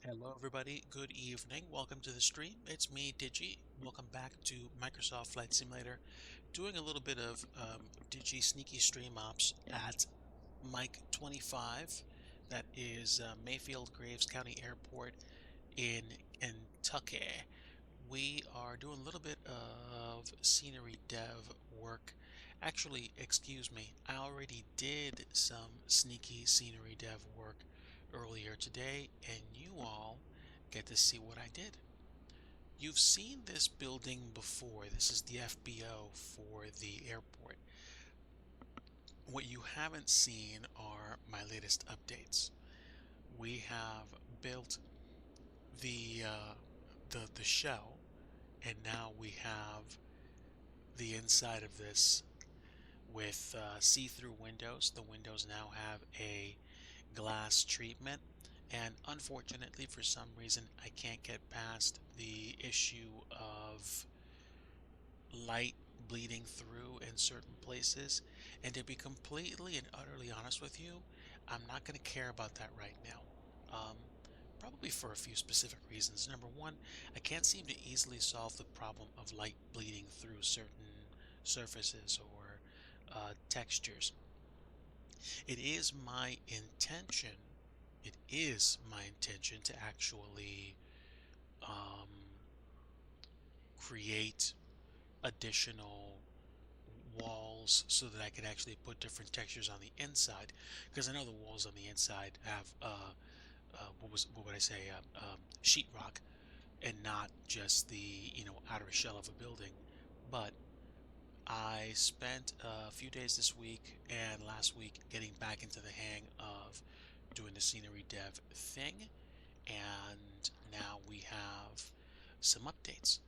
Hello, everybody. Good evening. Welcome to the stream. It's me, Digi. Welcome back to Microsoft Flight Simulator. Doing a little bit of Digi sneaky stream ops at Mike 25. That is Mayfield Graves County Airport in Kentucky. We are doing a little bit of scenery dev work. Actually, excuse me, I already did some sneaky scenery dev work earlier today, and you all get to see what I did. You've seen this building before. This is the FBO for the airport. What you haven't seen are my latest updates. We have built the the shell, and now we have the inside of this with see-through windows. The windows now have a glass treatment, and unfortunately, for some reason, I can't get past the issue of light bleeding through in certain places. And to be completely and utterly honest with you, I'm not going to care about that right now. Um, Probably for a few specific reasons. Number one, I can't seem to easily solve the problem of light bleeding through certain surfaces or textures. It is my intention to actually um, create additional walls so that I could actually put different textures on the inside, because I know the walls on the inside have what would I say, sheetrock, and not just the outer shell of a building. But I spent a few days this week and last week getting back into the hang of doing the scenery dev thing, and now we have some updates.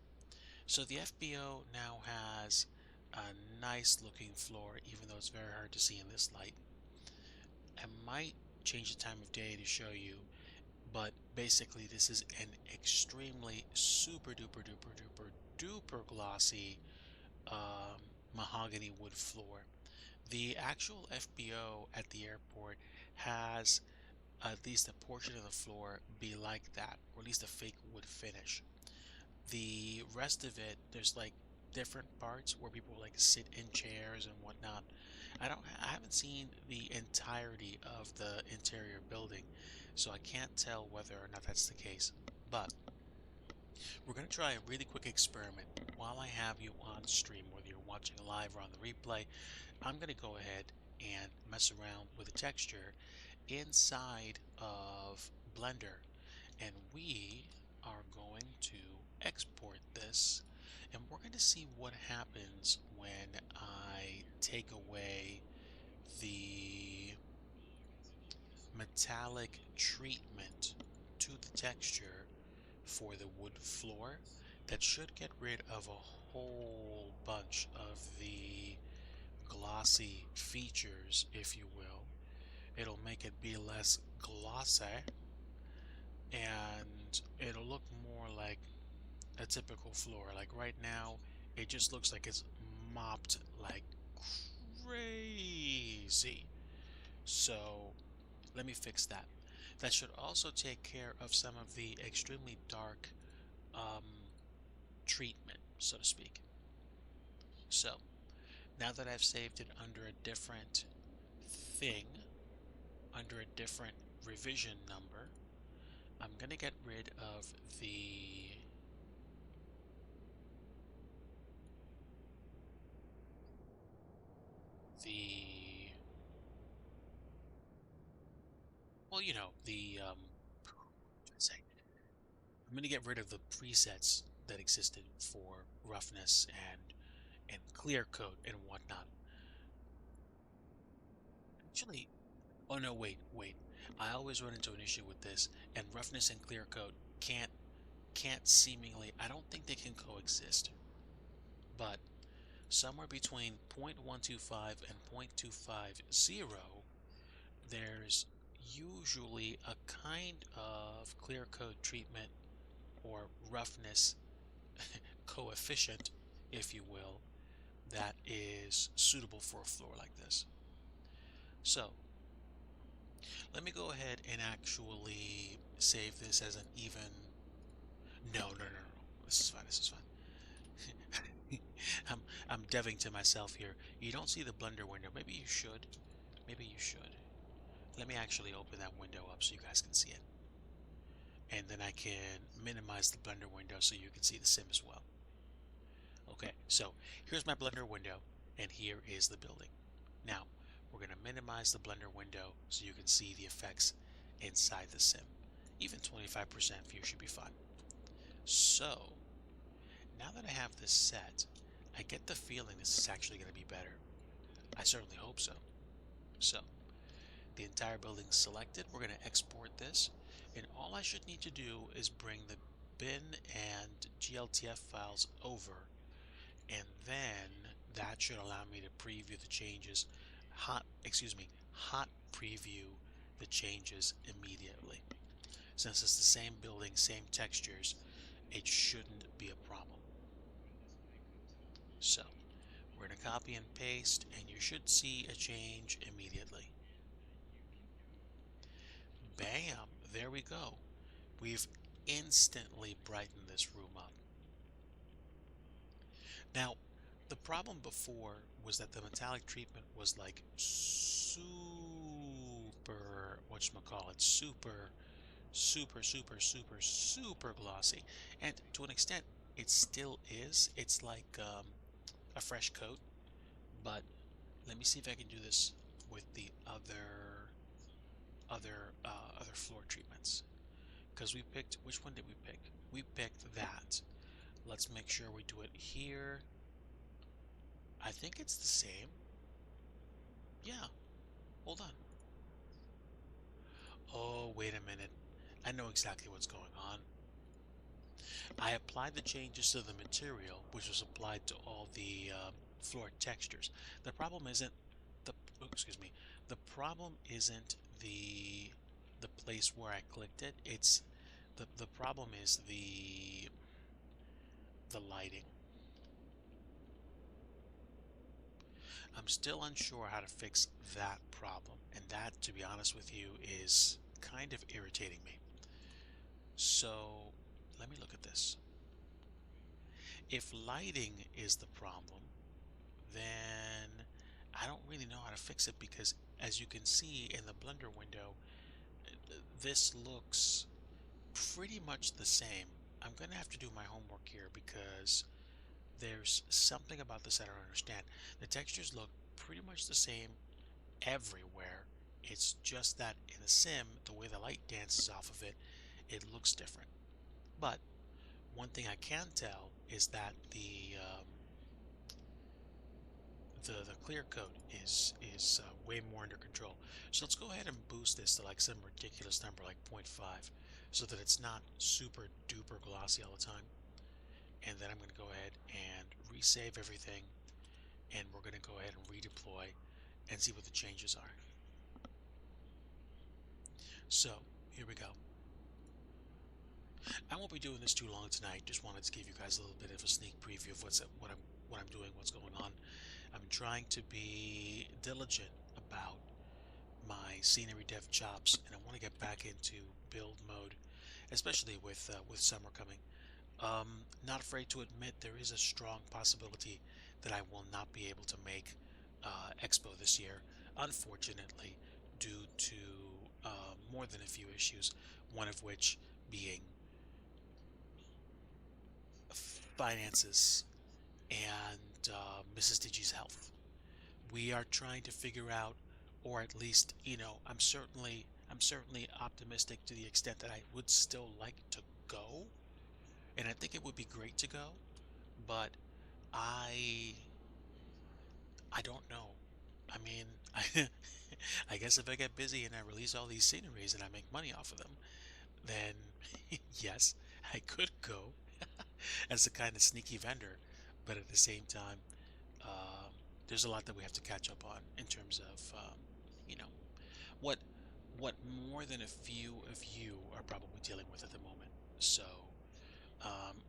So the FBO now has a nice looking floor, even though it's very hard to see in this light. I might change the time of day to show you, but basically this is an extremely super duper duper duper duper glossy mahogany wood floor. The actual FBO at the airport has at least a portion of the floor be like that, or at least a fake wood finish. The rest of it, there's like different parts where people like sit in chairs and whatnot. I haven't seen the entirety of the interior building, so I can't tell whether or not that's the case. But we're going to try a really quick experiment. While I have you on stream, whether you're watching live or on the replay, I'm going to go ahead and mess around with the texture inside of Blender, and we are going to export this, and we're going to see what happens when I take away the metallic treatment to the texture for the wood floor. That should get rid of a whole bunch of the glossy features, if you will. It'll make it be less glossy, and it'll look more like a typical floor. Like right now, it just looks like it's mopped like crazy. So let me fix that. That should also take care of some of the extremely dark um, treatment, so to speak. So now that I've saved it under a different thing, under a different revision number, I'm going to get rid of the well, what did I say? I'm going to get rid of the presets that existed for roughness and clear coat and whatnot. Actually, oh no, wait. I always run into an issue with this, and roughness and clear coat can't seemingly, I don't think they can coexist. But somewhere between 0.125 and 0.250, there's usually a kind of clear coat treatment or roughness coefficient, if you will, that is suitable for a floor like this. So let me go ahead and actually save this as an even. No, no, no, no. This is fine. This is fine. I'm deving to myself here. You don't see the blender window. Maybe you should. Maybe you should. Let me actually open that window up so you guys can see it. And then I can minimize the blender window so you can see the sim as well. Okay, so here's my blender window, and here is the building. Now, we're going to minimize the blender window so you can see the effects inside the sim. Even 25% view should be fine. So, now that I have this set, I get the feeling this is actually going to be better. I certainly hope so. So, the entire building's selected. We're going to export this, and all I should need to do is bring the bin and GLTF files over, and then that should allow me to preview the changes, hot preview the changes immediately. Since it's the same building, same textures, it shouldn't be a problem. So we're going to copy and paste, and you should see a change immediately. Bam, there we go. We've instantly brightened this room up. Now, the problem before was that the metallic treatment was like super, whatchamacallit, super glossy. And to an extent, it still is. It's like a fresh coat. But let me see if I can do this with the other floor treatments. Because we picked, which one did we pick? We picked that. Let's make sure we do it here. I think it's the same. Yeah, hold on. Oh, wait a minute. I know exactly what's going on. I applied the changes to the material, which was applied to all the floor textures. The problem isn't the, oh, excuse me, the problem isn't the place where I clicked it. It's the problem is the lighting. I'm still unsure how to fix that problem, and that, to be honest with you, is kind of irritating me. So let me look at this. If lighting is the problem, then I don't really know how to fix it, because as you can see in the blender window, this looks pretty much the same. I'm going to have to do my homework here, because there's something about this I don't understand. The textures look pretty much the same everywhere. It's just that in the sim, the way the light dances off of it, it looks different. But one thing I can tell is that the clear coat is way more under control. So let's go ahead and boost this to like some ridiculous number like 0.5, so that it's not super duper glossy all the time. And then I'm going to go ahead and resave everything, and we're going to go ahead and redeploy and see what the changes are. So here we go. I won't be doing this too long tonight. Just wanted to give you guys a little bit of a sneak preview of what I'm doing, what's going on. I'm trying to be diligent about my scenery dev chops, and I want to get back into build mode, especially with summer coming. Not afraid to admit there is a strong possibility that I will not be able to make Expo this year, unfortunately, due to more than a few issues, one of which being finances and Mrs. Digi's health. We are trying to figure out, or at least, I'm certainly optimistic to the extent that I would still like to go, and I think it would be great to go, but I I don't know. I mean, I guess if I get busy and I release all these sceneries and I make money off of them, then yes, I could go as a kind of sneaky vendor. But at the same time, um, there's a lot that we have to catch up on in terms of, you know, what what more than a few of you are probably dealing with at the moment. So,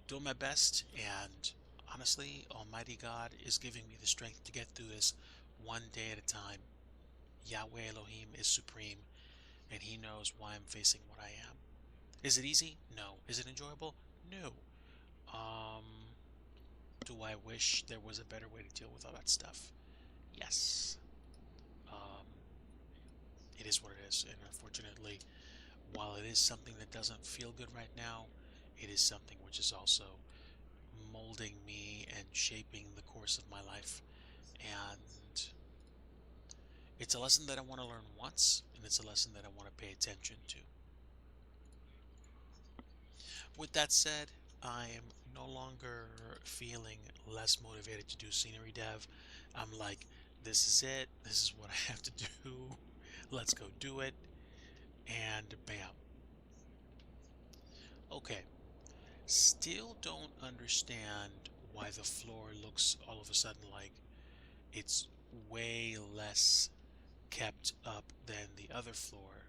doing my best, and honestly, Almighty God is giving me the strength to get through this one day at a time. Yahweh Elohim is supreme, and He knows why I'm facing what I am. Is it easy? No. Is it enjoyable? No. Um, do I wish there was a better way to deal with all that stuff? Yes. Um, it is what it is, and unfortunately, while it is something that doesn't feel good right now, it is something which is also molding me and shaping the course of my life. And it's a lesson that I want to learn once, and it's a lesson that I want to pay attention to. With that said, I am no longer feeling less motivated to do scenery dev. I'm like, this is it. This is what I have to do. Let's go do it. And bam. Okay. Still don't understand why the floor looks all of a sudden like it's way less kept up than the other floor.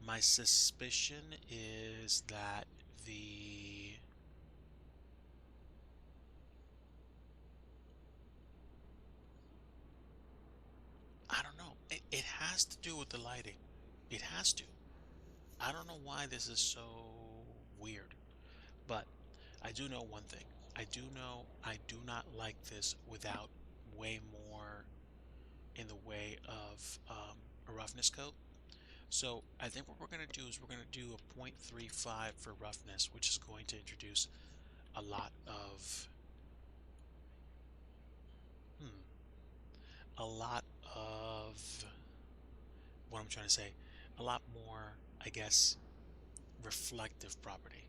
My suspicion is that the I don't know. It has to do with the lighting. It has to. I don't know why this is so weird, but I do know one thing. I do know I do not like this without way more in the way of a roughness coat. So I think what we're going to do is we're going to do a 0.35 for roughness, which is going to introduce a lot of, hmm, a lot of, what I'm trying to say, a lot more, I guess, reflective property.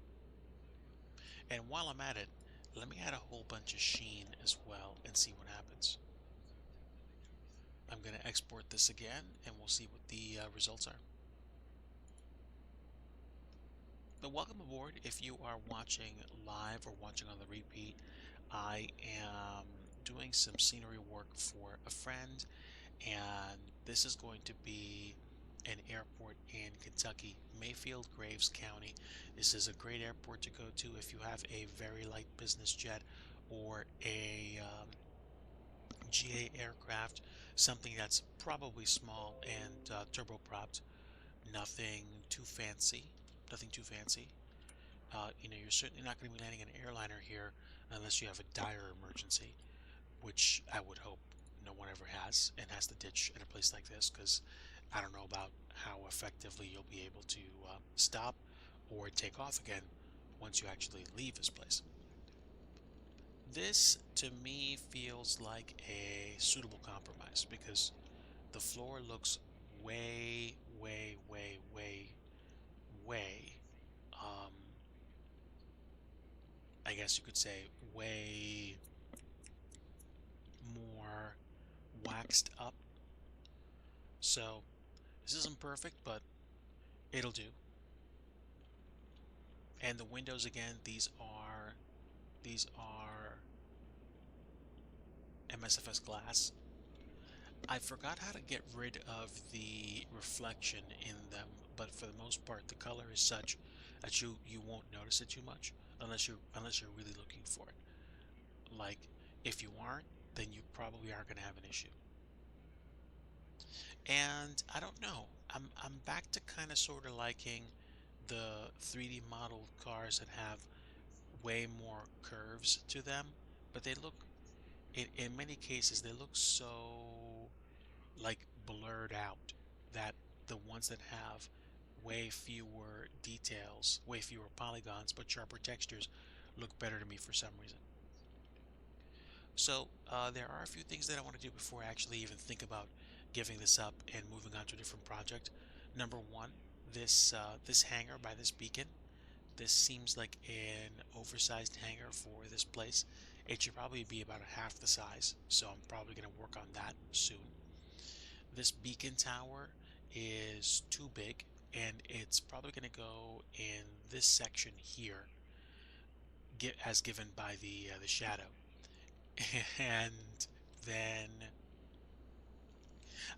And while I'm at it, let me add a whole bunch of sheen as well and see what happens. I'm going to export this again and we'll see what the results are. But welcome aboard if you are watching live or watching on the repeat. I am doing some scenery work for a friend, and this is going to be an airport in Kentucky, Mayfield, Graves County. This is a great airport to go to if you have a very light business jet or a GA aircraft, something that's probably small and turbopropped, nothing too fancy, nothing too fancy. You're certainly not going to be landing an airliner here unless you have a dire emergency, which I would hope no one ever has and has to ditch at a place like this because I don't know about how effectively you'll be able to stop or take off again once you actually leave this place. This to me feels like a suitable compromise because the floor looks way, way, way, way, way, um, I guess you could say, way more waxed up. So this isn't perfect, but it'll do. And the windows again, these are MSFS glass. I forgot how to get rid of the reflection in them, but for the most part, the color is such that you won't notice it too much unless you're really looking for it. Like if you aren't, then you probably are going to have an issue. And I don't know. I'm back to kind of sort of liking the 3D modeled cars that have way more curves to them, but they look in many cases they look so like blurred out that the ones that have way fewer details, way fewer polygons, but sharper textures look better to me for some reason. So there are a few things that I want to do before I actually even think about giving this up and moving on to a different project. Number one, this hangar by this beacon. This seems like an oversized hangar for this place. It should probably be about half the size, so I'm probably going to work on that soon. This beacon tower is too big, and it's probably going to go in this section here, as given by the shadow. And then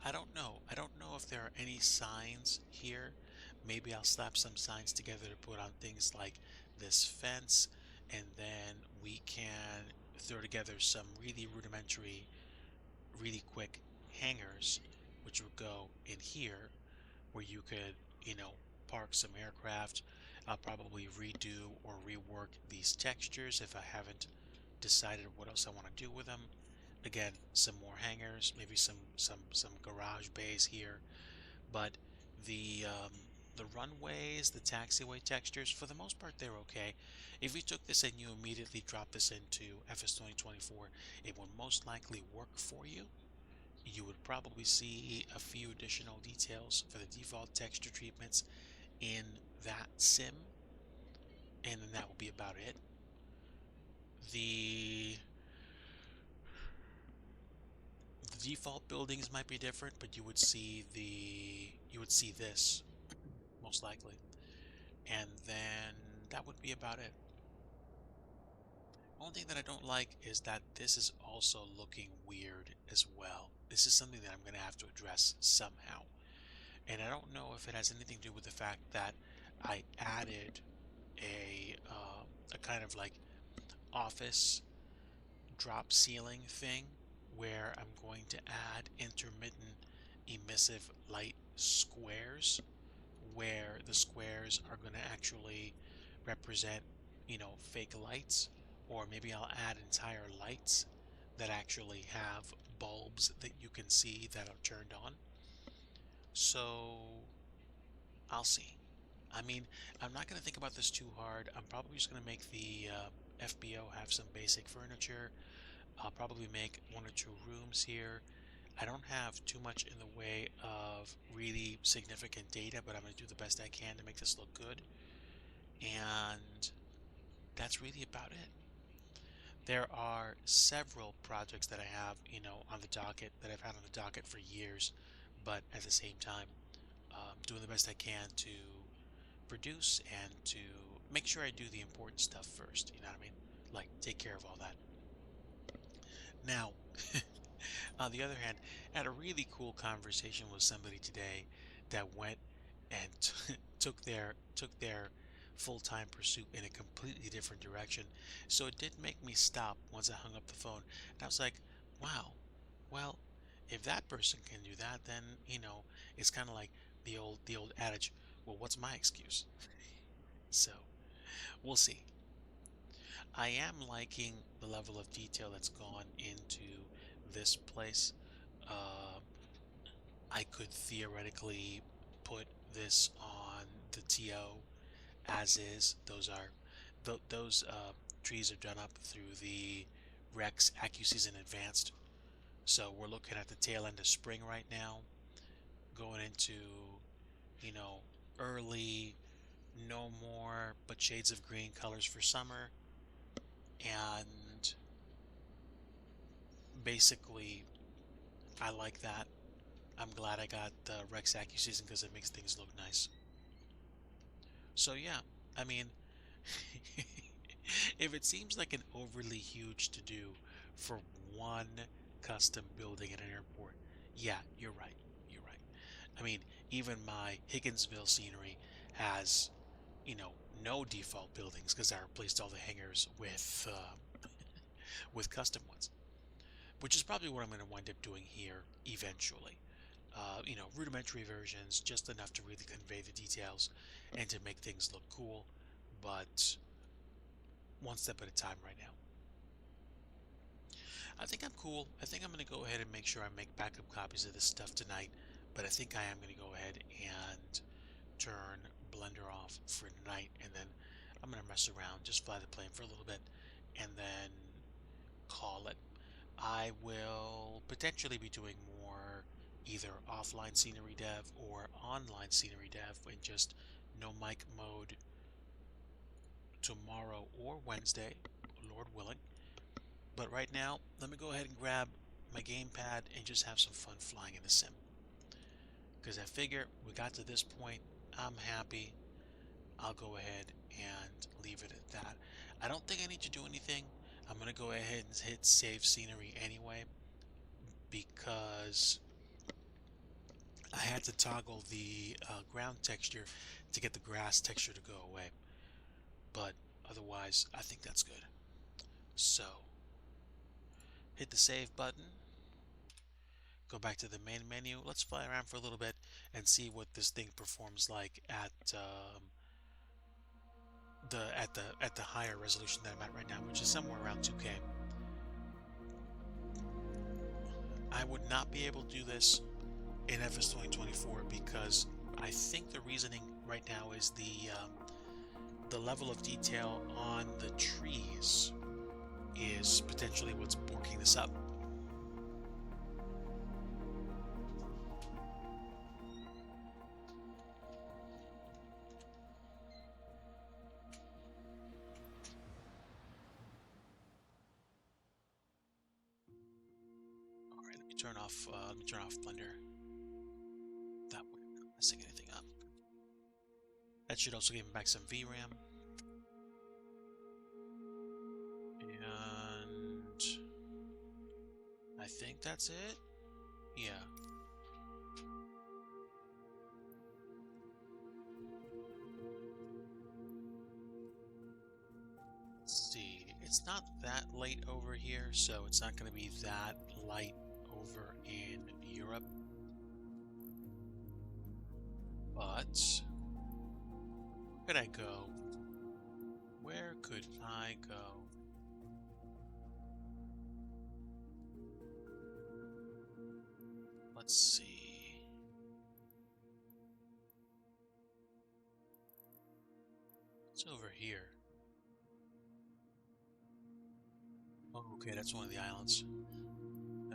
I don't know. I don't know if there are any signs here. Maybe I'll slap some signs together to put on things like this fence, and then we can throw together some really rudimentary, really quick hangars, which would go in here, where you could, park some aircraft. I'll probably redo or rework these textures if I haven't decided what else I want to do with them. Again, some more hangers, maybe some garage bays here, but the runways, the taxiway textures, for the most part, they're okay. If you took this and you immediately drop this into FS 2024, it would most likely work for you. You would probably see a few additional details for the default texture treatments in that sim, and then that will be about it. The the default buildings might be different, but you would see this most likely, and then that would be about it. Only thing that I don't like is that this is also looking weird as well. This is something that I'm going to have to address somehow, and I don't know if it has anything to do with the fact that I added a kind of like office drop ceiling thing where I'm going to add intermittent emissive light squares, where the squares are going to actually represent, fake lights, or maybe I'll add entire lights that actually have bulbs that you can see that are turned on. So I'll see. I mean, I'm not going to think about this too hard. I'm probably just going to make the FBO have some basic furniture. I'll probably make one or two rooms here. I don't have too much in the way of really significant data, but I'm going to do the best I can to make this look good. And that's really about it. There are several projects that I have, on the docket that I've had on the docket for years, but at the same time, doing the best I can to produce and to make sure I do the important stuff first. You know what I mean? Like take care of all that. Now, on the other hand, I had a really cool conversation with somebody today that went and took their full-time pursuit in a completely different direction. So it did make me stop once I hung up the phone. And I was like, wow, well, if that person can do that, then, it's kind of like the old adage, well, what's my excuse? So, we'll see. I am liking the level of detail that's gone into this place. Uh, I could theoretically put this on the TO as is. Those trees are done up through the Rex AccuSeason Advanced. So we're looking at the tail end of spring right now, going into, you know, early, no more but shades of green colors for summer. And basically, I like that. I'm glad I got the Rex AccuSeason because it makes things look nice. So yeah, I mean, if it seems like an overly huge to do for one custom building at an airport, yeah, you're right. You're right. I mean, even my Higginsville scenery has, you know, no default buildings because I replaced all the hangars with custom ones, which is probably what I'm going to wind up doing here eventually. Rudimentary versions, just enough to really convey the details and to make things look cool, but one step at a time right now. I think I'm cool. I think I'm going to go ahead and make sure I make backup copies of this stuff tonight, but I think I am going to go ahead and turn Blender off for tonight, and then I'm going to mess around, just fly the plane for a little bit, and then call it. I will potentially be doing more either offline scenery dev or online scenery dev in just no mic mode tomorrow or Wednesday, Lord willing. But right now, let me go ahead and grab my gamepad and just have some fun flying in the sim. Because I figure we got to this point, I'm happy. I'll go ahead and leave it at that. I don't think I need to do anything. I'm going to go ahead and hit save scenery anyway because I had to toggle the ground texture to get the grass texture to go away. But otherwise, I think that's good. So, hit the save button, go back to the main menu. Let's fly around for a little bit and see what this thing performs like at at the higher resolution that I'm at right now, which is somewhere around 2K. I would not be able to do this in FS 2024 because I think the reasoning right now is the level of detail on the trees is potentially what's borking this up. All right, let me turn off Blender. That way I'm not messing anything up. That should also give me back some VRAM. And I think that's it. Yeah. Let's see. It's not that late over here, so it's not going to be that light over in Europe. But where could I go? Where could I go? Let's see. It's over here. Oh, okay, that's one of the islands.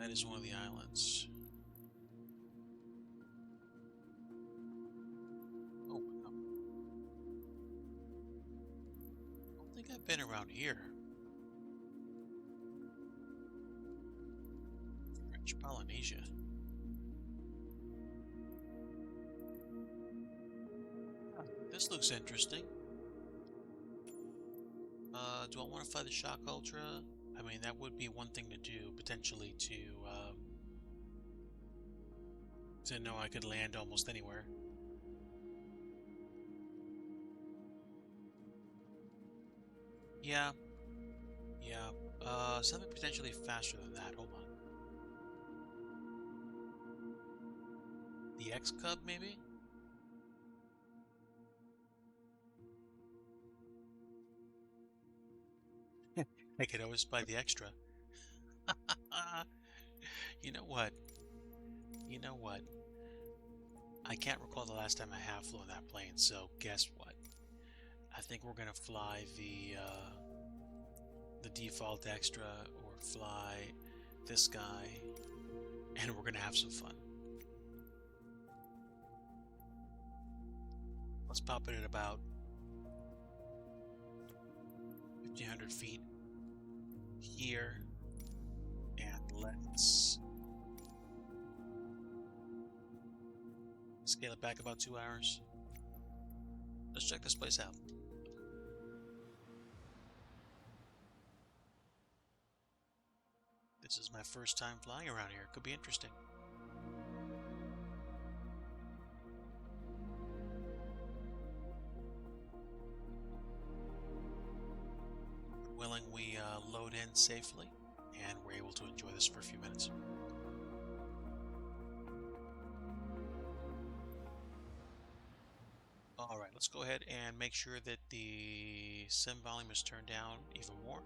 That is one of the islands. Oh, wow. I don't think I've been around here. French Polynesia. This looks interesting. Do I want to fly the Shock Ultra? I mean, that would be one thing to do, potentially to know I could land almost anywhere. Yeah, yeah. Something potentially faster than that. Hold on. The X-Cub, maybe? I could always buy the extra. You know what? You know what? I can't recall the last time I have flown that plane, so guess what? I think we're gonna fly the default extra or fly this guy, and we're gonna have some fun. Let's pop it at about 1,500 feet here, and let's scale it back about 2 hours. Let's check this place out. This is my first time flying around here. Could be interesting. Willing, we load in safely, and we're able to enjoy this for a few minutes. Alright, let's go ahead and make sure that the sim volume is turned down even more.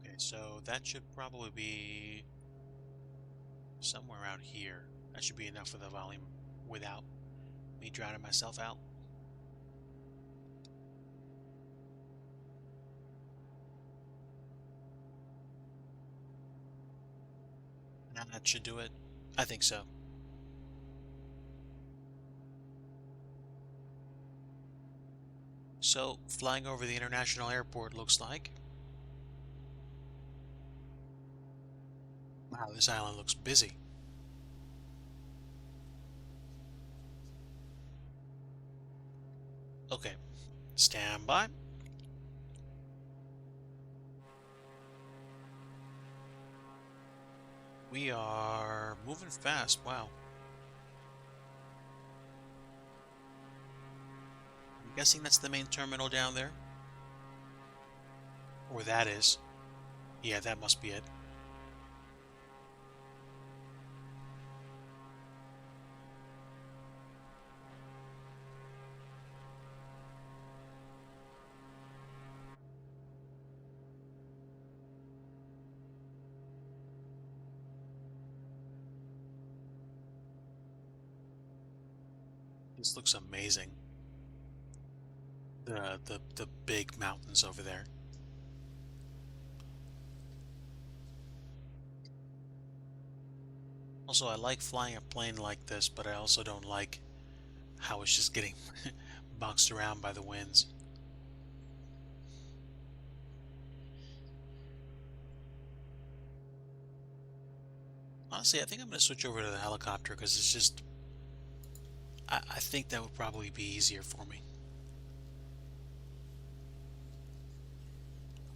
Okay, so that should probably be somewhere around here. That should be enough for the volume without me drowning myself out. That should do it. I think so. So, flying over the international airport looks like. Wow, this island looks busy. Okay, stand by. We are moving fast. Wow. Guessing that's the main terminal down there. Or that is. Yeah, that must be it. This looks amazing. The big mountains over there. Also, I like flying a plane like this, but I also don't like how it's just getting boxed around by the winds. Honestly, I think I'm going to switch over to the helicopter because it's just, I think that would probably be easier for me.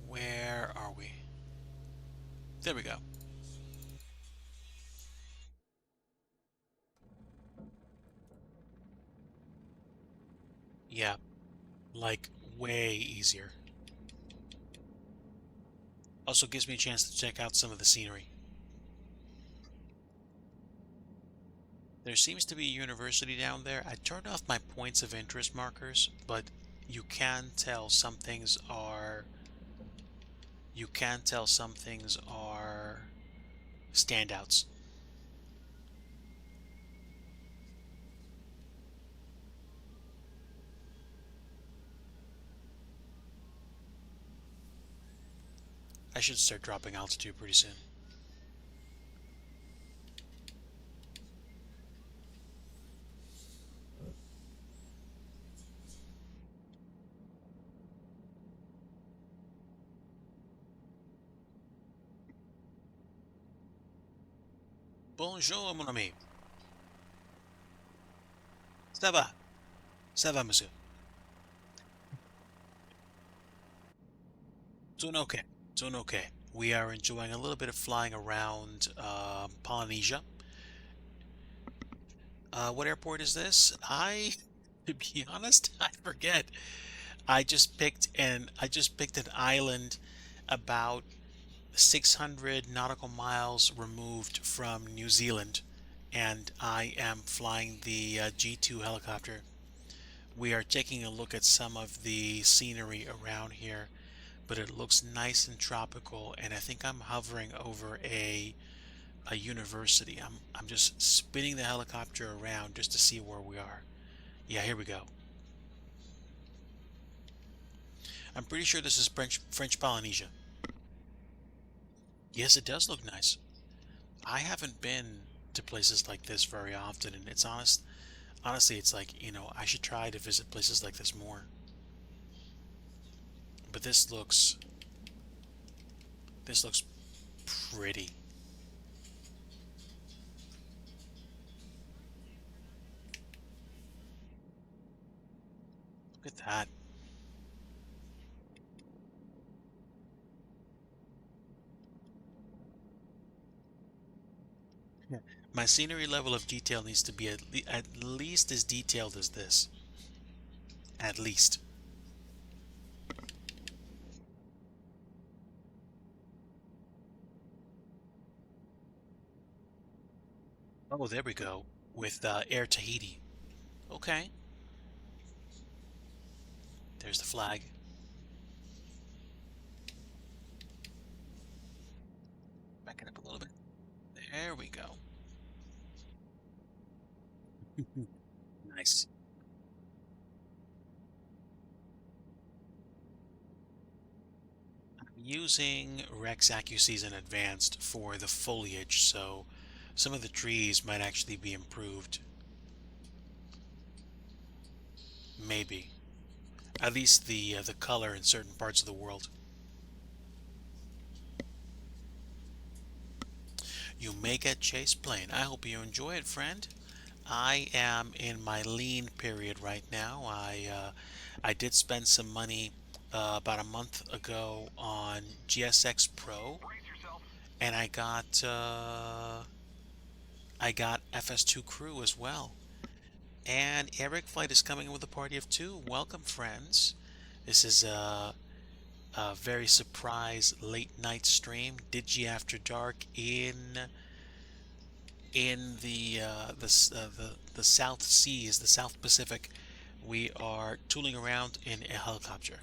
Where are we? There we go. Yeah, like way easier. Also gives me a chance to check out some of the scenery. There seems to be a university down there. I turned off my points of interest markers, but you can tell some things are you can tell some things are standouts. I should start dropping altitude pretty soon. Bonjour, mon ami. Ça va? Ça va, monsieur? Doing okay. Doing okay. We are enjoying a little bit of flying around Polynesia. What airport is this? To be honest, I forget. I just picked an island about 600 nautical miles removed from New Zealand, and I am flying the G2 helicopter. We are taking a look at some of the scenery around here, but it looks nice and tropical, and I think I'm hovering over a university. I'm just spinning the helicopter around just to see where we are. Yeah, here we go. I'm pretty sure this is French Polynesia. Yes, it does look nice. I haven't been to places like this very often, and honestly, it's like, I should try to visit places like this more. But this looks pretty. Look at that. Yeah. My scenery level of detail needs to be at least as detailed as this. At least. Oh, there we go. With Air Tahiti. Okay. There's the flag. Back it up a little bit. There we go. Nice. I'm using Rex AccuSeason Advanced for the foliage, so some of the trees might actually be improved. Maybe. At least the color in certain parts of the world. You may get chased plane. I hope you enjoy it, friend. I am in my lean period right now. I did spend some money about a month ago on GSX Pro, and I got FS2 Crew as well. And Eric Flight is coming in with a party of two. Welcome, friends. This is a very surprise late night stream, Digi After Dark in the South Seas, the South Pacific. We are tooling around in a helicopter,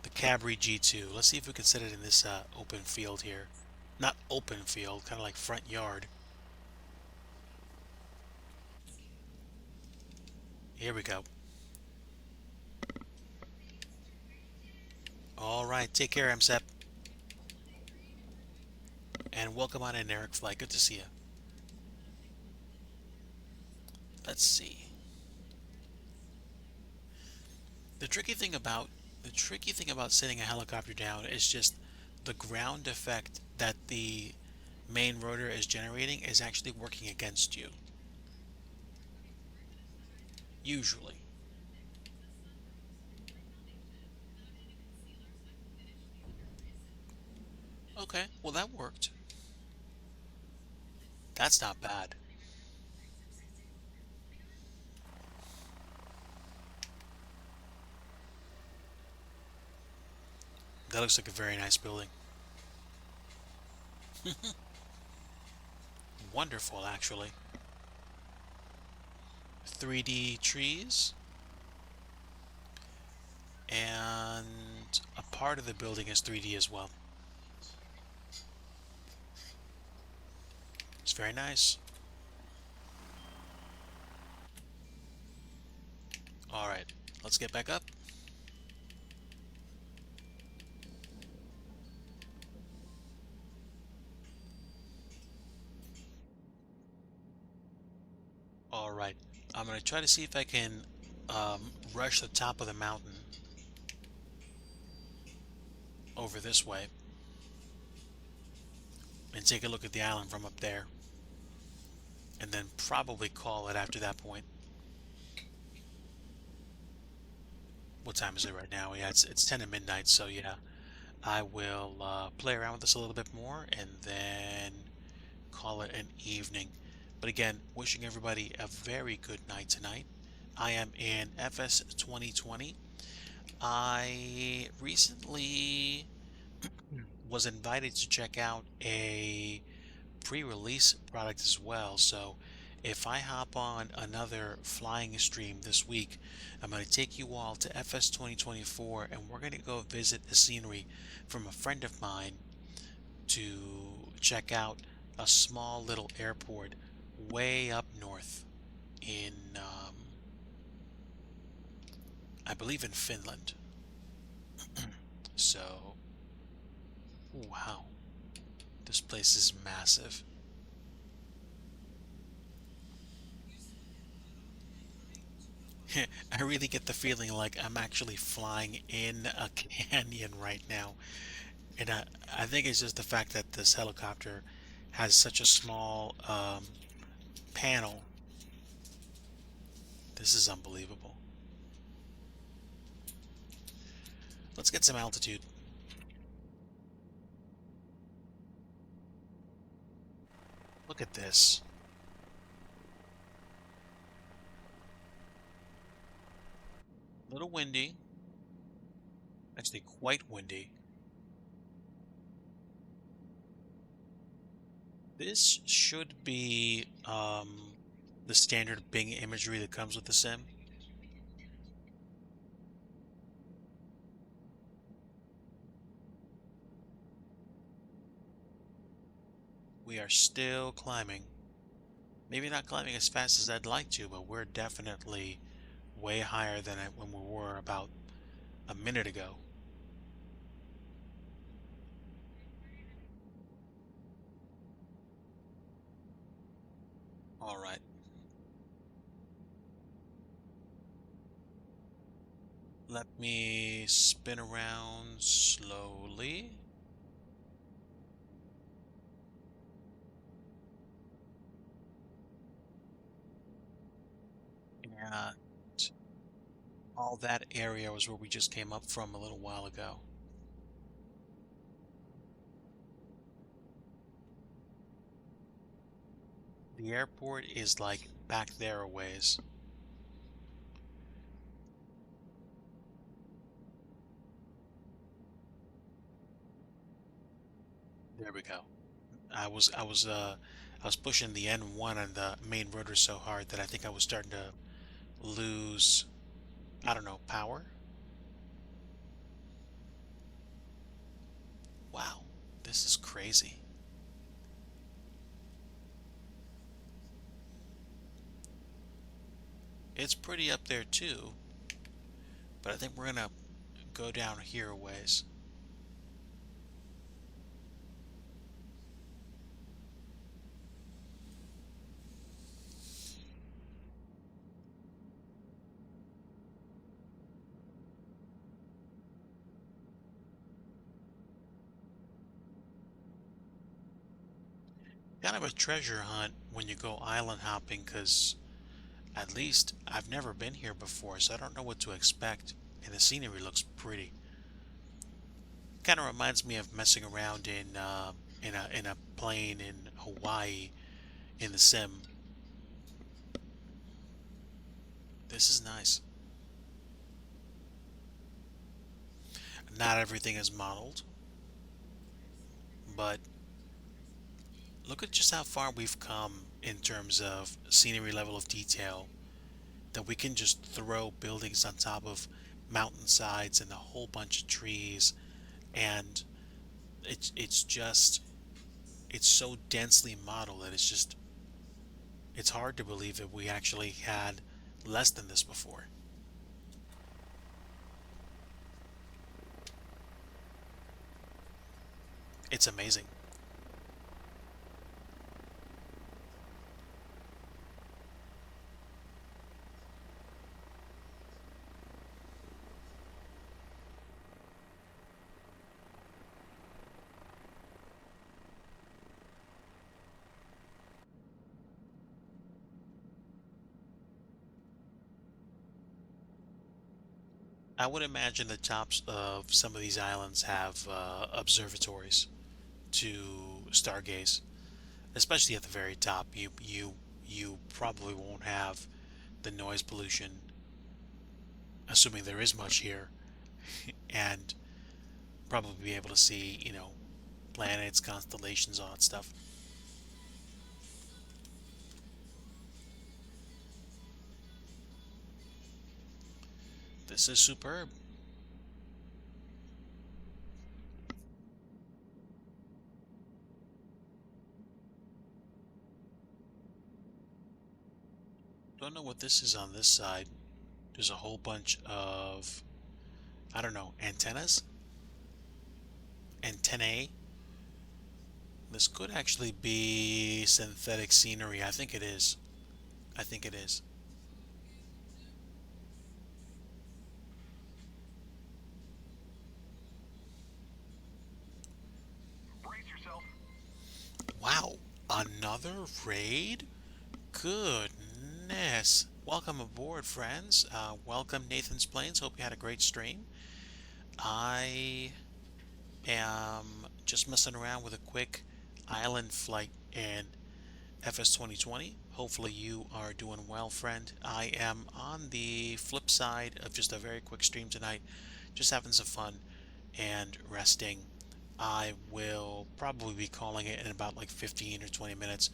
the Cabri G2. Let's see if we can set it in this open field here. Not open field, kind of like front yard. Here we go. All right, take care, MSEP, and welcome on in, Eric Flight. Good to see you. Let's see. The tricky thing about the tricky thing about sitting a helicopter down is just the ground effect that the main rotor is generating is actually working against you. Usually. Okay, well that worked. That's not bad. That looks like a very nice building. Wonderful, actually. 3D trees, and a part of the building is 3D as well. It's very nice. All right, let's get back up. All right, I'm gonna try to see if I can rush the top of the mountain over this way and take a look at the island from up there, and then probably call it after that point. What time is it right now? Yeah, it's 10 to midnight, so yeah, I will play around with this a little bit more and then call it an evening. But again, wishing everybody a very good night tonight. I am in FS 2020. I recently was invited to check out a pre-release product as well. So if I hop on another flying stream this week, I'm going to take you all to FS 2024 and we're going to go visit the scenery from a friend of mine to check out a small little airport way up north in, I believe in Finland. So, wow, this place is massive. I really get the feeling like I'm actually flying in a canyon right now. And I think it's just the fact that this helicopter has such a small panel. This is unbelievable. Let's get some altitude. Look at this. A little windy. Actually, quite windy. This should be the standard Bing imagery that comes with the sim. We are still climbing. Maybe not climbing as fast as I'd like to, but we're definitely way higher than when we were about a minute ago. All right. Let me spin around slowly. And all that area was where we just came up from a little while ago. The airport is like back there a ways. There we go. I was pushing the N1 on the main rotor so hard that I think I was starting to lose, I don't know, power. Wow, this is crazy. It's pretty up there too, but I think we're gonna go down here a ways. Kind of a treasure hunt when you go island hopping, because at least I've never been here before, so I don't know what to expect. And the scenery looks pretty. Kind of reminds me of messing around in a plane in Hawaii in the sim. This is nice. Not everything is modeled, but look at just how far we've come in terms of scenery level of detail. That we can just throw buildings on top of mountainsides and a whole bunch of trees, and it's just it's so densely modeled that it's hard to believe that we actually had less than this before. It's amazing. I would imagine the tops of some of these islands have observatories to stargaze, especially at the very top. You probably won't have the noise pollution, assuming there is much here, and probably be able to see, planets, constellations, all that stuff. This is superb. Don't know what this is on this side. There's a whole bunch of, I don't know, antennas? Antennae? This could actually be synthetic scenery. I think it is. I think it is. Wow, another raid? Goodness. Welcome aboard, friends. Welcome, Nathan's Plains. Hope you had a great stream. I am just messing around with a quick island flight in FS 2020. Hopefully, you are doing well, friend. I am on the flip side of just a very quick stream tonight, just having some fun and resting. I will probably be calling it in about like 15 or 20 minutes,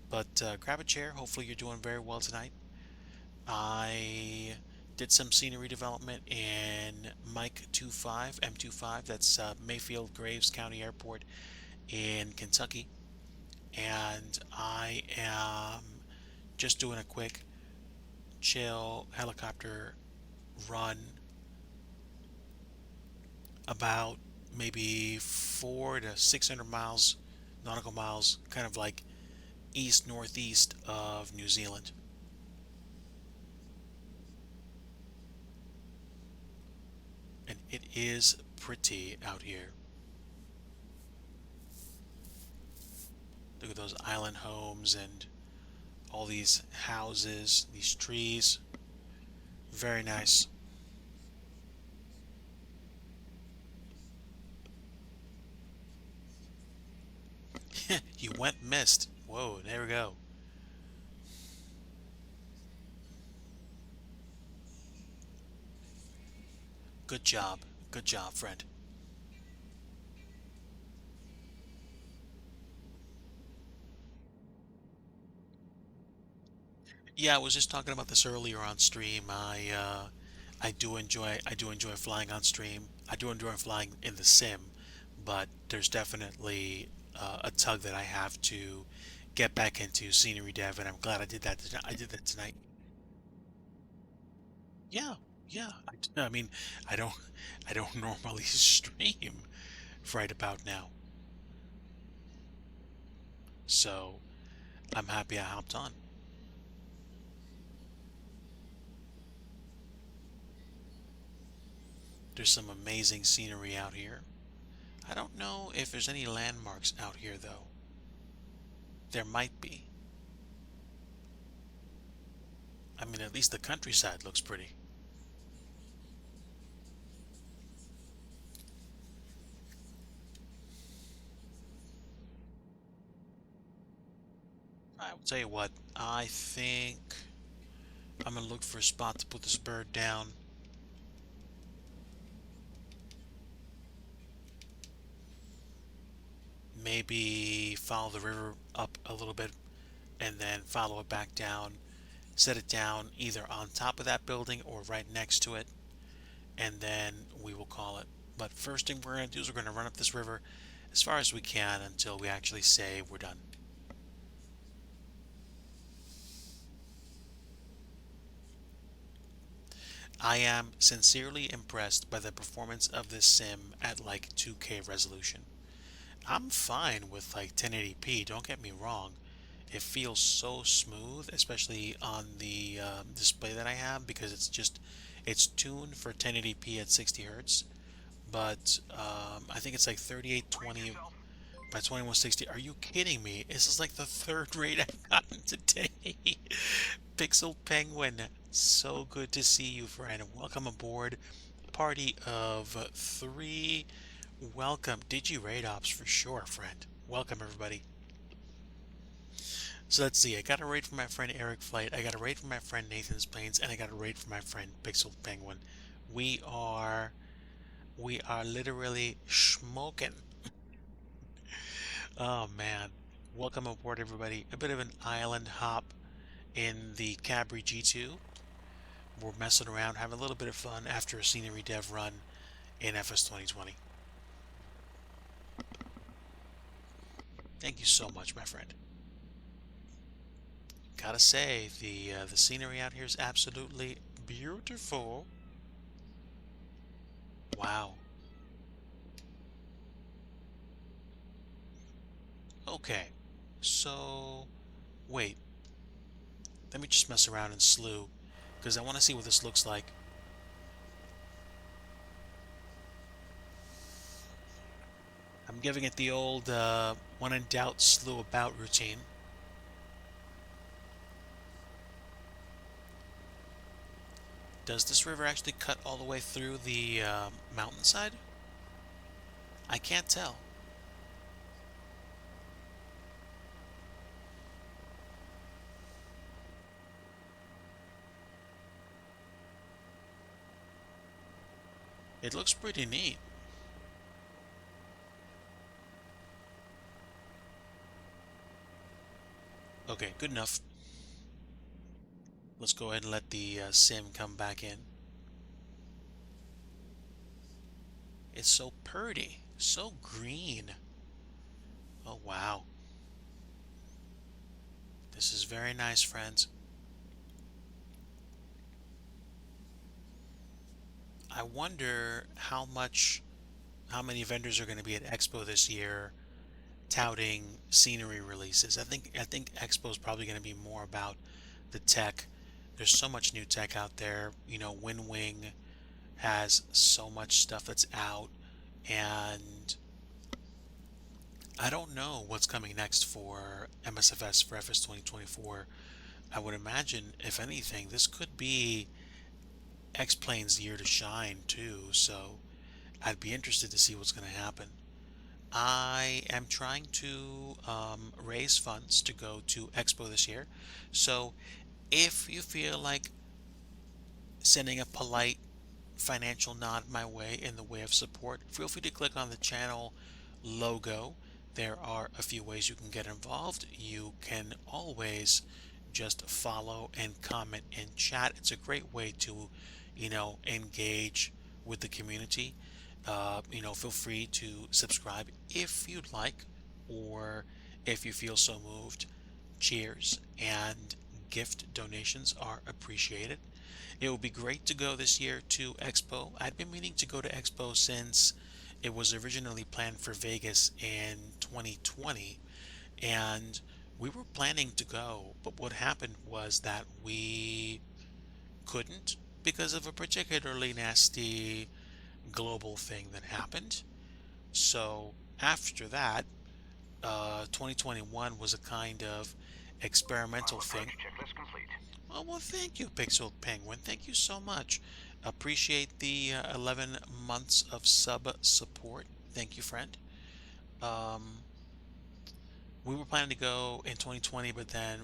but grab a chair. Hopefully, you're doing very well tonight. I did some scenery development in Mike 25, M25, that's Mayfield Graves County Airport in Kentucky. And I am just doing a quick, chill helicopter run about maybe 400 to 600 miles, nautical miles, kind of like east northeast of New Zealand. And it is pretty out here. Look at those island homes and all these houses, these trees. Very nice. You went missed. Whoa, there we go. Good job. Good job, friend. Yeah, I was just talking about this earlier on stream. I do enjoy flying on stream. I do enjoy flying in the sim, but there's definitely a tug that I have to get back into scenery dev, and I'm glad I did that. I did that tonight. Yeah, yeah. I mean, I don't I don't normally stream right about now, so I'm happy I hopped on. There's some amazing scenery out here. I don't know if there's any landmarks out here though. There might be. I mean, at least the countryside looks pretty. I will tell you what, I think I'm gonna look for a spot to put this bird down. Maybe follow the river up a little bit and then follow it back down. Set it down either on top of that building or right next to it, and then we will call it. But first thing we're gonna do is we're gonna run up this river as far as we can until we actually say we're done. I am sincerely impressed by the performance of this sim at like 2K resolution. I'm fine with like 1080p, don't get me wrong. It feels so smooth, especially on the display that I have because it's tuned for 1080p at 60 hertz. But I think it's like 3820 by 2160. Are you kidding me? This is like the third rate I've gotten today. Pixel Penguin, so good to see you, friend. Welcome aboard. Party of three. Welcome. Digi raid ops for sure, friend. Welcome, everybody. So let's see. I got a raid from my friend Eric Flight. I got a raid from my friend Nathan's Planes, and I got a raid from my friend Pixel Penguin. We are we are literally smoking. Oh man. Welcome aboard, everybody. A bit of an island hop in the Cabri G2. We're messing around, having a little bit of fun after a scenery dev run in FS 2020. Thank you so much, my friend. Gotta say, the scenery out here is absolutely beautiful. Wow. Okay. So, wait. Let me just mess around in slew because I want to see what this looks like. I'm giving it the old when in doubt, slew about routine. Does this river actually cut all the way through the mountainside? I can't tell. It looks pretty neat. Okay, good enough. Let's go ahead and let the sim come back in. It's so pretty, so green. Oh, wow. This is very nice, friends. I wonder how many vendors are going to be at Expo this year touting scenery releases. I think Expo is probably going to be more about the tech. There's so much new tech out there. You know, WinWing has so much stuff that's out, and I don't know what's coming next for MSFS for FS 2024. I would imagine, if anything, this could be X-Plane's year to shine too. So I'd be interested to see what's going to happen. I am trying to raise funds to go to Expo this year. So if you feel like sending a polite financial nod my way in the way of support, feel free to click on the channel logo. There are a few ways you can get involved. You can always just follow and comment in chat. It's a great way to, engage with the community. Feel free to subscribe if you'd like, or if you feel so moved. Cheers, and gift donations are appreciated. It would be great to go this year to Expo. I'd been meaning to go to Expo since it was originally planned for Vegas in 2020, and we were planning to go, but what happened was that we couldn't because of a particularly nasty global thing that happened. So after that, 2021 was a kind of experimental thing. Checklist complete. Oh, well, thank you, Pixel Penguin. Thank you so much. Appreciate the 11 months of sub support. Thank you, friend. Um, we were planning to go in 2020, but then,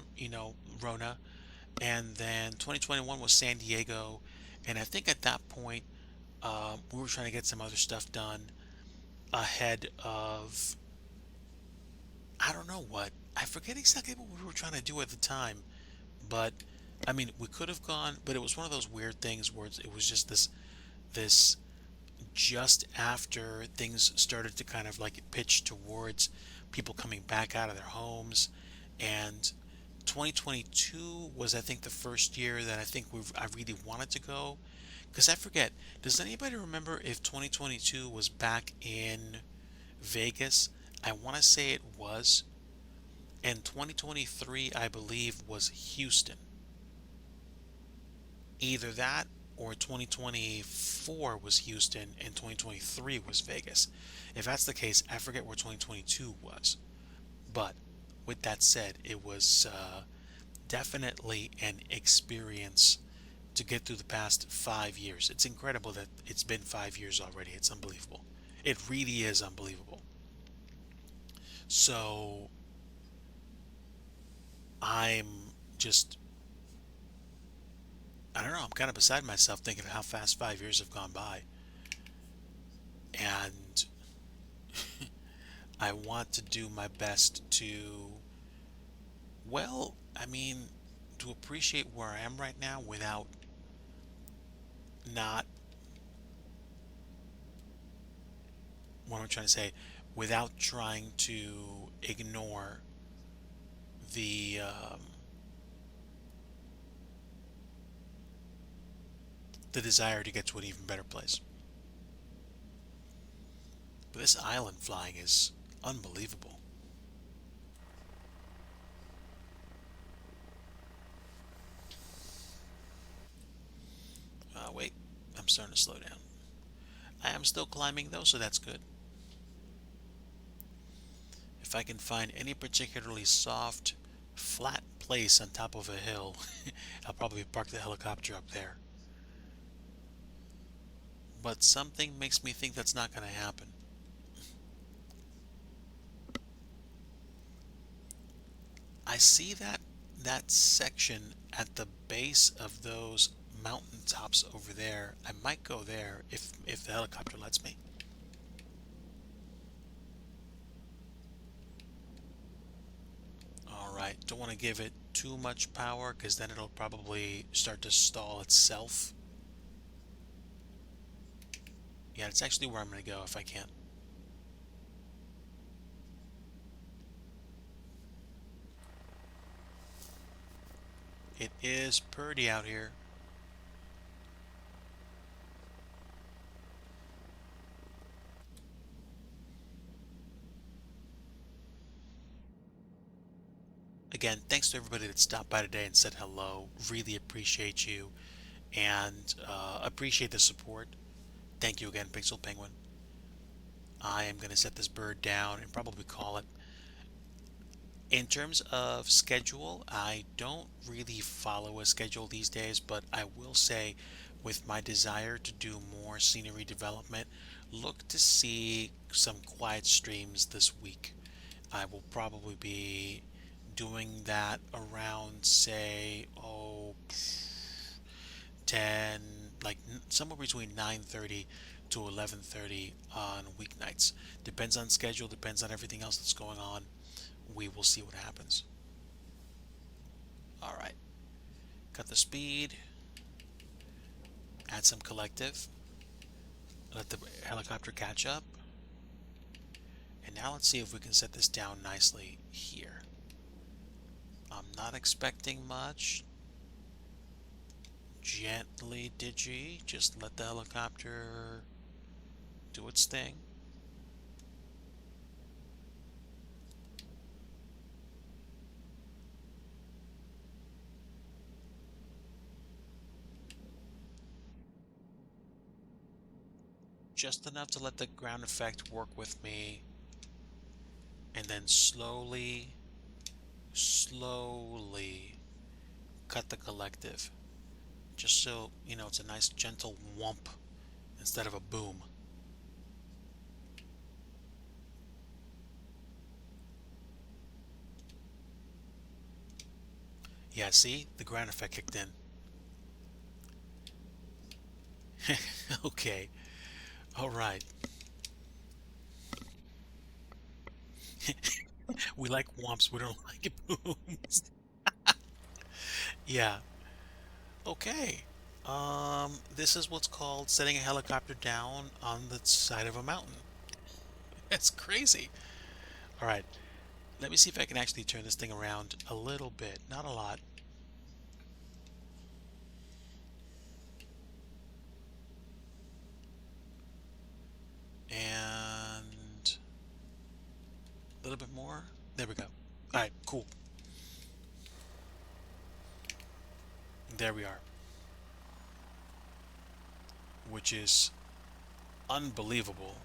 Rona. And then 2021 was San Diego. And I think at that point, we were trying to get some other stuff done ahead of, I don't know what. I forget exactly what we were trying to do at the time. But I mean, we could have gone, but it was one of those weird things where it was just this just after things started to kind of like pitch towards people coming back out of their homes. And 2022 was, I think, the first year that I really wanted to go, because I forget, does anybody remember if 2022 was back in Vegas? I want to say it was. And 2023, I believe, was Houston. Either that or 2024 was Houston and 2023 was Vegas. If that's the case, I forget where 2022 was. But with that said, it was definitely an experience to get through the past 5 years. It's incredible that it's been 5 years already. It's unbelievable. It really is unbelievable. So I'm just, I don't know, I'm kind of beside myself thinking of how fast 5 years have gone by. And I want to do my best to, well, I mean, to appreciate where I am right now without not, what am I trying to say, without trying to ignore the, the desire to get to an even better place. But this island flying is unbelievable. Wait, I'm starting to slow down. I am still climbing though, so that's good. If I can find any particularly soft, flat place on top of a hill, I'll probably park the helicopter up there. But something makes me think that's not going to happen. I see that section at the base of those mountaintops over there. I might go there if the helicopter lets me. All right, don't want to give it too much power because then it'll probably start to stall itself. Yeah, it's actually where I'm going to go if I can. It is pretty out here. Again, thanks to everybody that stopped by today and said hello. Really appreciate you and appreciate the support. Thank you again, Pixel Penguin. I am going to set this bird down and probably call it. In terms of schedule, I don't really follow a schedule these days, but I will say, with my desire to do more scenery development, look to see some quiet streams this week. I will probably be doing that around, say, 10 like somewhere between 9:30 to 11:30 on weeknights. Depends on schedule, depends on everything else that's going on. We will see what happens. All right, cut the speed, add some collective, let the helicopter catch up, and now let's see if we can set this down nicely here. I'm not expecting much. Gently, Digi, just let the helicopter do its thing. Just enough to let the ground effect work with me, and then slowly, slowly cut the collective. Just so, it's a nice gentle whump instead of a boom. Yeah, see? The ground effect kicked in. Okay. All right. We like whumps, we don't like booms. Yeah. Okay. This is what's called setting a helicopter down on the side of a mountain. That's crazy. All right. Let me see if I can actually turn this thing around a little bit. Not a lot. And a little bit more. There we go. All right, cool. There we are. Which is unbelievable.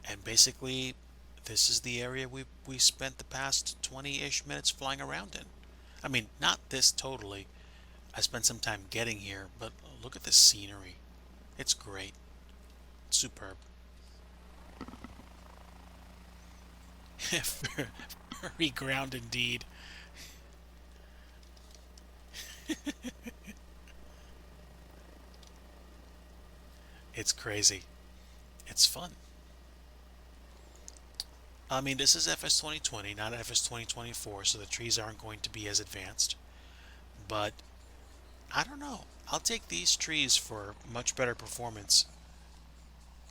And basically, this is the area we spent the past 20-ish minutes flying around in. I mean, not this totally. I spent some time getting here, but look at the scenery. It's great. It's superb. Furry ground indeed. It's crazy. It's fun. I mean, this is FS 2020, not FS 2024, so the trees aren't going to be as advanced. But I don't know. I'll take these trees for much better performance.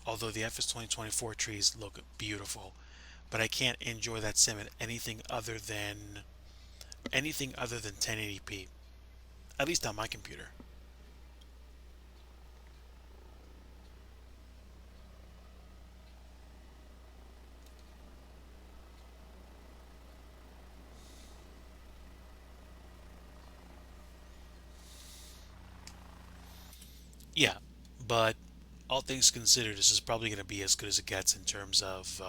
Although the FS 2024 trees look beautiful, but I can't enjoy that sim at anything other than 1080p. At least on my computer. Yeah, but all things considered, this is probably going to be as good as it gets in terms of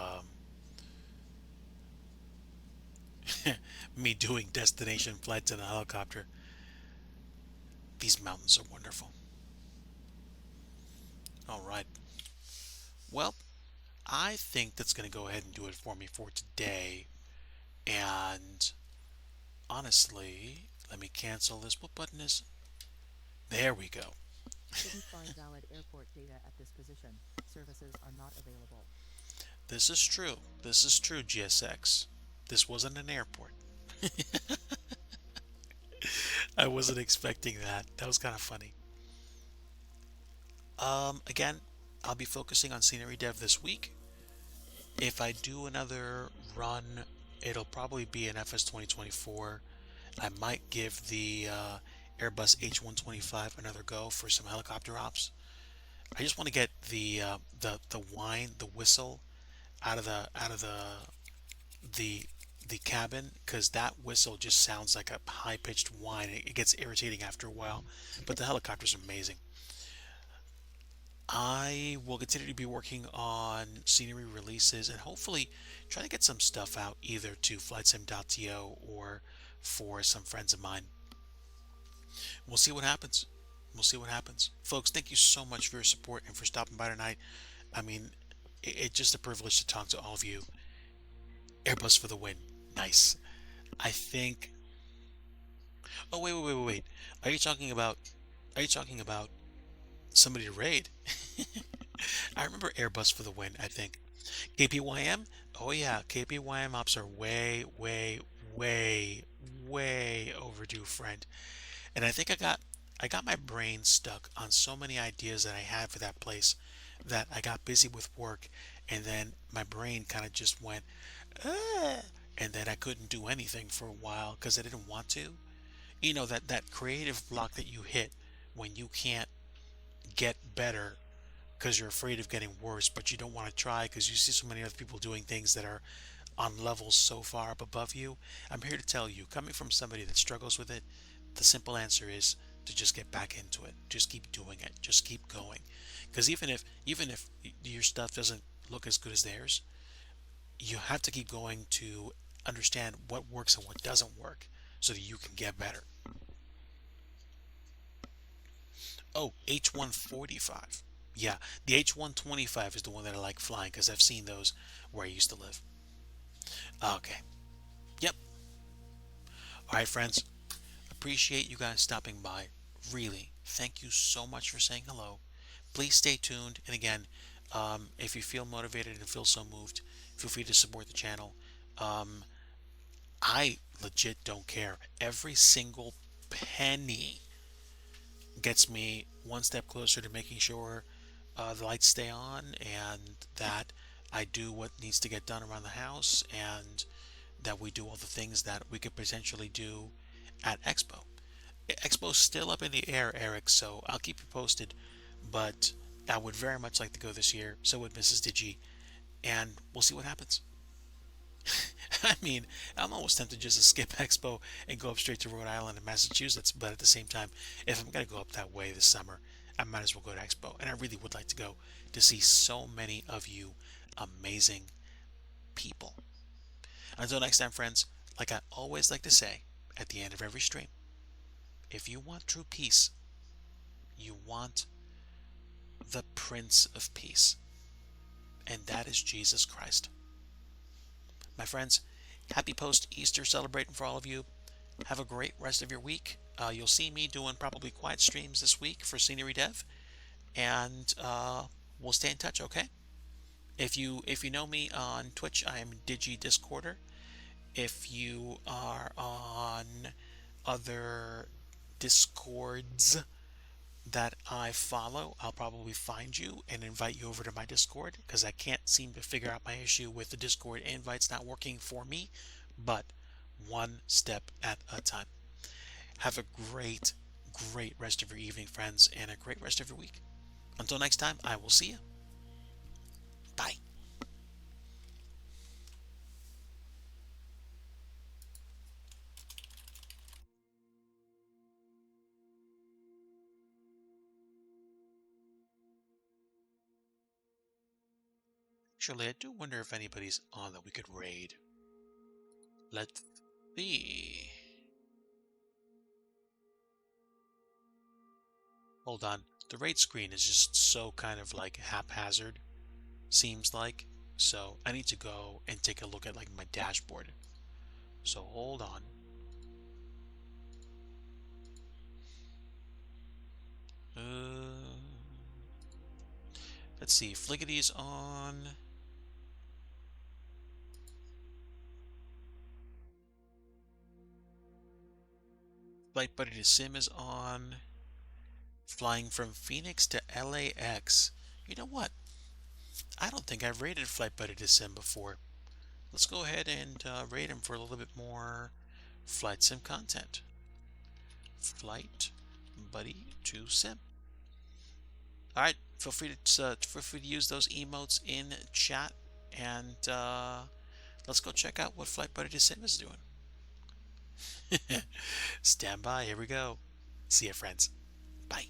me doing destination flights in a helicopter. These mountains are wonderful. All right. Well, I think that's going to go ahead and do it for me for today. And honestly, let me cancel this. What button is? There we go. Didn't find valid airport data at this position. Services are not available. This is true. This is true, GSX. This wasn't an airport. I wasn't expecting that. That was kind of funny. Again, I'll be focusing on scenery dev this week. If I do another run, it'll probably be an FS 2024. I might give the Airbus H125 another go for some helicopter ops. I just want to get the whine, the whistle out of the the cabin, because that whistle just sounds like a high pitched whine. It gets irritating after a while, but the helicopter's amazing. I will continue to be working on scenery releases and hopefully try to get some stuff out either to flightsim.to or for some friends of mine. We'll see what happens. We'll see what happens. Folks, thank you so much for your support and for stopping by tonight. I mean, it's just a privilege to talk to all of you. Airbus for the win. Nice. I think Oh, wait, wait, wait, wait, wait. Are you talking about? Are you talking about somebody to raid? I remember Airbus for the win. I think KPYM. Oh yeah, KPYM ops are way, way, way, way overdue, friend. And I got my brain stuck on so many ideas that I had for that place that I got busy with work, and then my brain kind of just went, ah, and then I couldn't do anything for a while because I didn't want to. You know, that creative block that you hit when you can't get better because you're afraid of getting worse, but you don't want to try because you see so many other people doing things that are on levels so far up above you. I'm here to tell you, coming from somebody that struggles with it, the simple answer is to just get back into it. Just keep doing it. Just keep going. Because even if your stuff doesn't look as good as theirs, you have to keep going to understand what works and what doesn't work so that you can get better. Oh, H145. Yeah, the H125 is the one that I like flying because I've seen those where I used to live. Okay. Yep. All right, friends. Appreciate you guys stopping by. Really, thank you so much for saying hello. Please stay tuned. And again, if you feel motivated and feel so moved, feel free to support the channel. Um, I legit don't care. Every single penny gets me one step closer to making sure the lights stay on and that I do what needs to get done around the house and that we do all the things that we could potentially do at Expo. Expo's still up in the air, Eric, so I'll keep you posted. But I would very much like to go this year. So would Mrs. Digi, and we'll see what happens. I mean, I'm almost tempted just to skip Expo and go up straight to Rhode Island and Massachusetts. But at the same time, if I'm gonna go up that way this summer, I might as well go to Expo. And I really would like to go to see so many of you amazing people. Until next time, friends, like I always like to say at the end of every stream, if you want true peace, you want the Prince of Peace, and that is Jesus Christ. My friends, happy post Easter celebrating for all of you. Have a great rest of your week. You'll see me doing probably quiet streams this week for Scenery Dev, and we'll stay in touch. Okay? If you know me on Twitch, I am Digi Discorder. If you are on other Discords that I follow, I'll probably find you and invite you over to my Discord because I can't seem to figure out my issue with the Discord invites not working for me, but one step at a time. Have a great, great rest of your evening, friends, and a great rest of your week. Until next time, I will see you. Bye. Actually, I do wonder if anybody's on that we could raid. Let's see. Hold on. The raid screen is just so kind of like haphazard, seems like. So I need to go and take a look at like my dashboard. So hold on. Uh, let's see. Fliggity's on. Flight Buddy to Sim is on. Flying from Phoenix to LAX. You know what? I don't think I've rated Flight Buddy to Sim before. Let's go ahead and rate him for a little bit more flight sim content. Flight Buddy to Sim. All right, feel free to use those emotes in chat, and let's go check out what Flight Buddy to Sim is doing. Stand by. Here we go. See ya, friends. Bye.